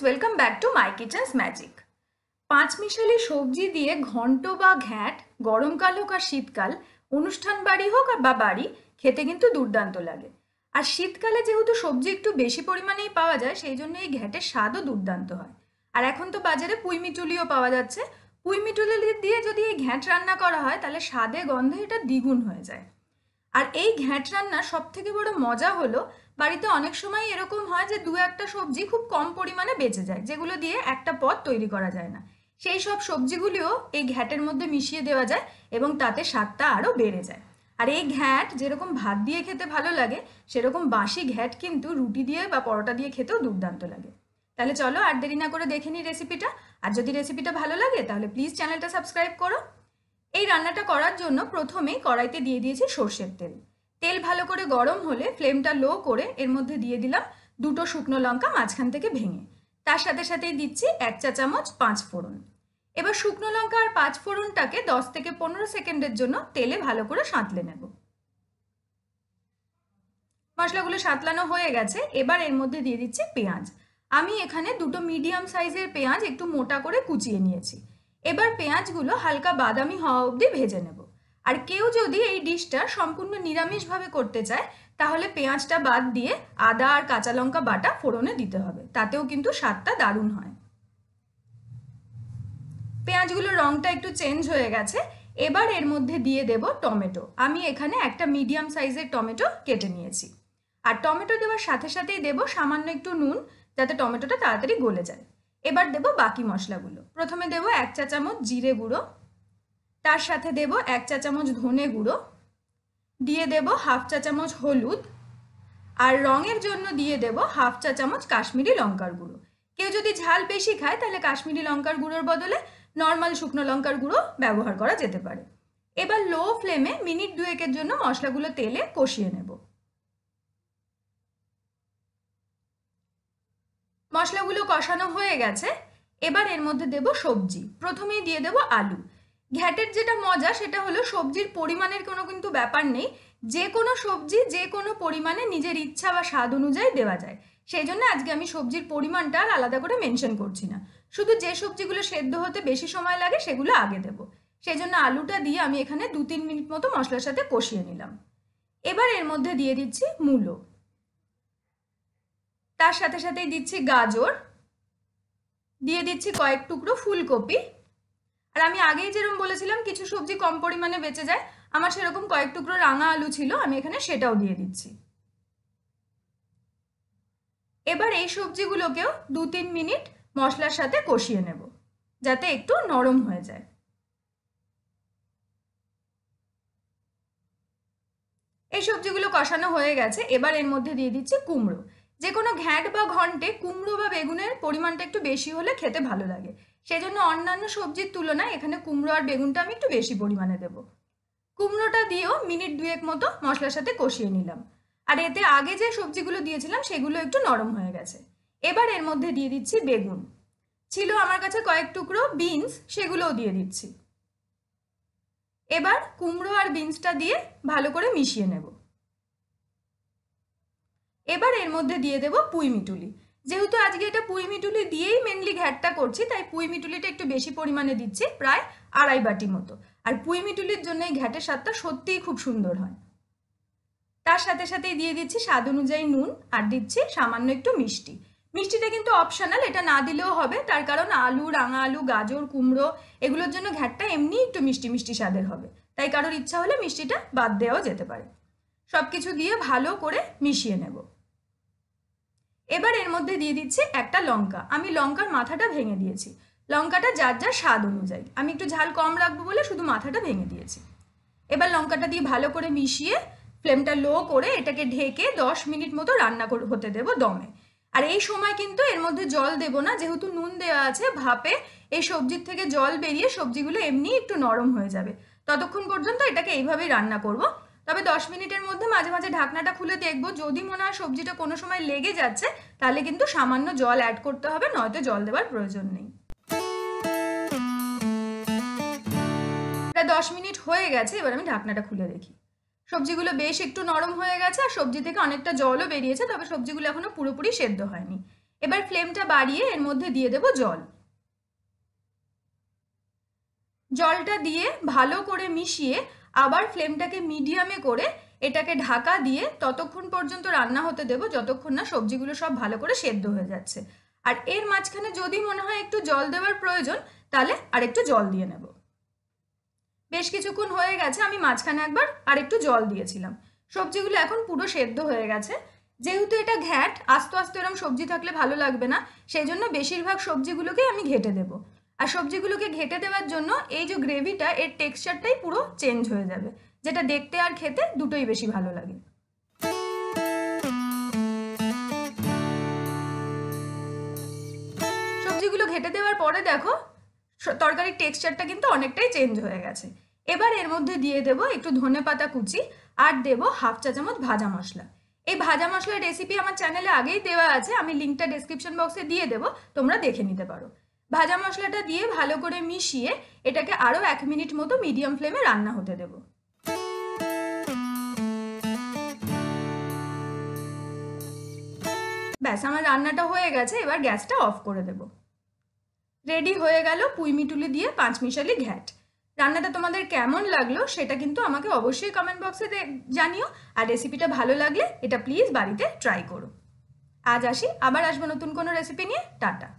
Welcome back to my kitchen's magic. পাঁচমিশালি সবজি দিয়ে ঘন্ট বা ঘ্যাঁট গরমকাল হোক আর শীতকাল, অনুষ্ঠান বাড়ি হোক বা বাড়ি, খেতে কিন্তু দুর্দান্ত লাগে। আর শীতকালে যেহেতু সবজি একটু বেশি পরিমাণেই পাওয়া যায়, সেই জন্য এই ঘ্যাঁটের স্বাদও দুর্দান্ত হয়। আর এখন তো বাজারে পুঁইমিটুলিও পাওয়া যাচ্ছে। পুঁইমিটুলি দিয়ে যদি এই ঘ্যাঁট রান্না করা হয় তাহলে স্বাদে গন্ধে এটা দ্বিগুণ হয়ে যায়। আর এই ঘ্যাঁট রান্নার সব থেকে বড় মজা হলো, বাড়িতে অনেক সময় এরকম হয় যে দু একটা সবজি খুব কম পরিমাণে বেঁচে যায়, যেগুলো দিয়ে একটা পদ তৈরি করা যায় না। সেই সব সবজিগুলিও এই ঘ্যাটের মধ্যে মিশিয়ে দেওয়া যায় এবং তাতে স্বাদটা আরও বেড়ে যায়। আর এই ঘ্যাট যেরকম ভাত দিয়ে খেতে ভালো লাগে, সেরকম বাসি ঘ্যাট কিন্তু রুটি দিয়ে বা পরোটা দিয়ে খেতেও দুর্দান্ত লাগে। তাহলে চলো আর দেরি না করে দেখে নিই রেসিপিটা। আর যদি রেসিপিটা ভালো লাগে তাহলে প্লিজ চ্যানেলটা সাবস্ক্রাইব করো। এই রান্নাটা করার জন্য প্রথমেই কড়াইতে দিয়ে দিয়েছি সর্ষের তেল। তেল ভালো করে গরম হলে ফ্লেমটা লো করে এর মধ্যে দিয়ে দিলাম দুটো শুকনো লঙ্কা মাঝখান থেকে ভেঙে। তার সাথে সাথেই দিচ্ছি 1 চা চামচ 5 ফোড়ন। এবার শুকনো লঙ্কা আর 5 ফোড়নটাকে 10 থেকে 15 সেকেন্ডের জন্য তেলে ভালো করে সাঁতলে নেব। মশলাগুলো সাঁতলানো হয়ে গেছে, এবার এর মধ্যে দিয়ে দিচ্ছি পেঁয়াজ। আমি এখানে দুটো মিডিয়াম সাইজের পেঁয়াজ একটু মোটা করে কুচিয়ে নিয়েছি। এবার পেঁয়াজগুলো হালকা বাদামি হওয়া অবধি ভেজে নেব। আর কেউ যদি এই ডিশটা সম্পূর্ণ নিরামিষভাবে করতে চায়, তাহলে পেঁয়াজটা বাদ দিয়ে আদা আর কাঁচা লঙ্কা বাটা ফোড়নে দিতে হবে, তাতেও কিন্তু স্বাদটা দারুণ হয়। পেঁয়াজগুলোর রঙটা একটু চেঞ্জ হয়ে গেছে, এবার এর মধ্যে দিয়ে দেব টমেটো। আমি এখানে একটা মিডিয়াম সাইজের টমেটো কেটে নিয়েছি। আর টমেটো দেওয়ার সাথে সাথেই দেব সামান্য একটু নুন, যাতে টমেটোটা তাড়াতাড়ি গলে যায়। এবার দেব বাকি মশলাগুলো। প্রথমে দেব 1 চা চামচ জিরে গুঁড়ো, তার সাথে দেব 1 চা চামচ ধনে গুঁড়ো, দিয়ে দেব 1/2 চা চামচ হলুদ, আর রঙের জন্য দিয়ে দেব 1/2 চা চামচ কাশ্মীরি লঙ্কার গুঁড়ো। কেউ যদি ঝাল বেশি খায় তাহলে কাশ্মীরি লঙ্কার গুঁড়োর বদলে নর্মাল শুকনো লঙ্কার গুঁড়ো ব্যবহার করা যেতে পারে। এবার লো ফ্লেমে মিনিট 2-এর জন্য মশলাগুলো তেলে কষিয়ে নেব। মশলাগুলো কষানো হয়ে গেছে, এবার এর মধ্যে দেব সবজি। প্রথমেই দিয়ে দেব আলু। ঘ্যাটের যেটা মজা সেটা হলো সবজির পরিমাণের কোনো কিন্তু ব্যাপার নেই, যে কোনো সবজি যে কোনো পরিমাণে নিজের ইচ্ছা বা স্বাদ অনুযায়ী দেওয়া যায়। সেই জন্য আজকে আমি সবজির পরিমাণটা আর আলাদা করে মেনশন করছি না, শুধু যে সবজিগুলো সেদ্ধ হতে বেশি সময় লাগে সেগুলো আগে দেব। সেই জন্য আলুটা দিয়ে আমি এখানে 2-3 মিনিট মতো মশলার সাথে কষিয়ে নিলাম। এবার এর মধ্যে দিয়ে দিচ্ছি মূলো, তার সাথে সাথেই দিচ্ছি গাজর, দিয়ে দিচ্ছি কয়েক টুকরো ফুলকপি। আর আমি আগেই যেরকম বলেছিলাম কিছু সবজি কম পরিমাণে বেঁচে যায়, আমার সেরকম কয়েক টুকরো রাঙা আলু ছিল, আমি এখানে সেটাও দিয়ে দিচ্ছি। এবার এই সবজিগুলোকেও 2-3 মিনিট মশলার সাথে কষিয়ে নেব, যাতে একটু নরম হয়ে যায়। এই সবজিগুলো কষানো হয়ে গেছে, এবার এর মধ্যে দিয়ে দিচ্ছি কুমড়ো। যে কোনো ঘ্যাঁট বা ঘন্টে কুমড়ো বা বেগুনের পরিমাণটা একটু বেশি হলে খেতে ভালো লাগে, সেজন্য অন্যান্য সবজির তুলনায় এখানে কুমড়ো আর বেগুনটা আমি একটু বেশি পরিমাণে দেব। কুমড়োটা দিয়েও মিনিট 2 মতো মশলার সাথে কষিয়ে নিলাম। আর এতে আগে যে সবজিগুলো দিয়েছিলাম সেগুলো একটু নরম হয়ে গেছে। এবার এর মধ্যে দিয়ে দিচ্ছি বেগুন। ছিল আমার কাছে কয়েক টুকরো বিনস, সেগুলোও দিয়ে দিচ্ছি। এবার কুমড়ো আর বিনসটা দিয়ে ভালো করে মিশিয়ে নেব। এবার এর মধ্যে দিয়ে দেব পুঁইমিটুলি। যেহেতু আজকে এটা পুঁইমিটুলি দিয়েই মেনলি ঘ্যাটটা করছি, তাই পুঁইমিটুলিটা একটু বেশি পরিমাণে দিচ্ছি, প্রায় 2.5 বাটি মতো। আর পুঁইমিটুলির জন্য এই ঘ্যাটের স্বাদটা সত্যিই খুব সুন্দর হয়। তার সাথে সাথেই দিয়ে দিচ্ছি স্বাদ অনুযায়ী নুন, আর দিচ্ছি সামান্য একটু মিষ্টি। মিষ্টিটা কিন্তু অপশনাল, এটা না দিলেও হবে, তার কারণ আলু, রাঙা আলু, গাজর, কুমড়ো এগুলোর জন্য ঘ্যাটটা এমনি একটু মিষ্টি মিষ্টি স্বাদের হবে, তাই কারোর ইচ্ছা হলে মিষ্টিটা বাদ দেওয়াও যেতে পারে। সব কিছু দিয়ে ভালো করে মিশিয়ে নেব। এবার এর মধ্যে দিয়ে দিচ্ছি একটা লঙ্কা। আমি লঙ্কার মাথাটা ভেঙে দিয়েছি। লঙ্কাটা যার যার স্বাদ অনুযায়ী, আমি একটু ঝাল কম রাখবো বলে শুধু মাথাটা ভেঙে দিয়েছি। এবার লঙ্কাটা দিয়ে ভালো করে মিশিয়ে ফ্লেমটা লো করে এটাকে ঢেকে 10 মিনিট মতো রান্না হতে দেব দমে। আর এই সময় কিন্তু এর মধ্যে জল দেব না, যেহেতু নুন দেওয়া আছে ভাপে, এই সবজির থেকে জল বেরিয়ে সবজিগুলো এমনি একটু নরম হয়ে যাবে। ততক্ষণ পর্যন্ত এটাকে এইভাবেই রান্না করব। তবে 10 মিনিটের মধ্যে মাঝে মাঝে ঢাকনাটা খুলে দেখবো, যদি মনে হয় সবজিটা কোনো সময় লেগে যাচ্ছে তাহলে কিন্তু সামান্য জল অ্যাড করতে হবে, নয়তো জল দেওয়ার প্রয়োজন নেই। প্রায় 10 মিনিট হয়ে গেছে, এবার আমি ঢাকনাটা খুলে দেখি। সবজিগুলো বেশ একটু নরম হয়ে গেছে আর সবজি থেকে অনেকটা জলও বেরিয়েছে, তবে সবজিগুলো এখনো পুরোপুরি সেদ্ধ হয়নি। এবার ফ্লেমটা বাড়িয়ে এর মধ্যে দিয়ে দেব জল। জলটা দিয়ে ভালো করে মিশিয়ে আবার ফ্লেমটাকে মিডিয়ামে করে এটাকে ঢাকা দিয়ে ততক্ষণ পর্যন্ত রান্না হতে দেব যতক্ষণ না সবজিগুলো সব ভালো করে সেদ্ধ হয়ে যাচ্ছে। আর এর মাঝখানে যদি মনে হয় একটু জল দেওয়ার প্রয়োজন তাহলে আরেকটু জল দিয়ে নেব। বেশ কিছুক্ষণ হয়ে গেছে, আমি মাঝখানে একবার আরেকটু জল দিয়েছিলাম। সবজিগুলো এখন পুরো সেদ্ধ হয়ে গেছে। যেহেতু এটা ঘ্যাট, আস্তে আস্তে এরকম সবজি থাকলে ভালো লাগবে না, সেই জন্য বেশিরভাগ সবজিগুলোকে আমি ঘেটে দেবো। আর সবজিগুলোকে ঘেটে দেওয়ার জন্য এই যে গ্রেভিটা, এর টেক্সচারটাই পুরো চেঞ্জ হয়ে যাবে, যেটা দেখতে আর খেতে দুটোই বেশি ভালো লাগে। সবজিগুলো ঘেটে দেওয়ার পরে দেখো তরকারির টেক্সচারটা কিন্তু অনেকটাই চেঞ্জ হয়ে গেছে। এবার এর মধ্যে দিয়ে দেব একটু ধনেপাতা কুচি আর দেব হাফ চা চামচ ভাজা মশলা। এই ভাজা মশলার রেসিপি আমার চ্যানেলে আগেই দেওয়া আছে, আমি লিঙ্কটা ডেসক্রিপশন বক্সে দিয়ে দেবো, তোমরা দেখে নিতে পারো। ভাজা মশলাটা দিয়ে ভালো করে মিশিয়ে এটাকে আরও 1 মিনিট মতো মিডিয়াম ফ্লেমে রান্না হতে দেব। ব্যাস, আমার রান্নাটা হয়ে গেছে, এবার গ্যাসটা অফ করে দেব। রেডি হয়ে গেল পুঁইমিটুলি দিয়ে পাঁচমিশালি ঘ্যাট। রান্নাটা তোমাদের কেমন লাগলো সেটা কিন্তু আমাকে অবশ্যই কমেন্ট বক্সে জানিও। আর রেসিপিটা ভালো লাগলে এটা প্লিজ বাড়িতে ট্রাই করো। আজ আসি, আবার আসবো নতুন কোনো রেসিপি নিয়ে। টাটা।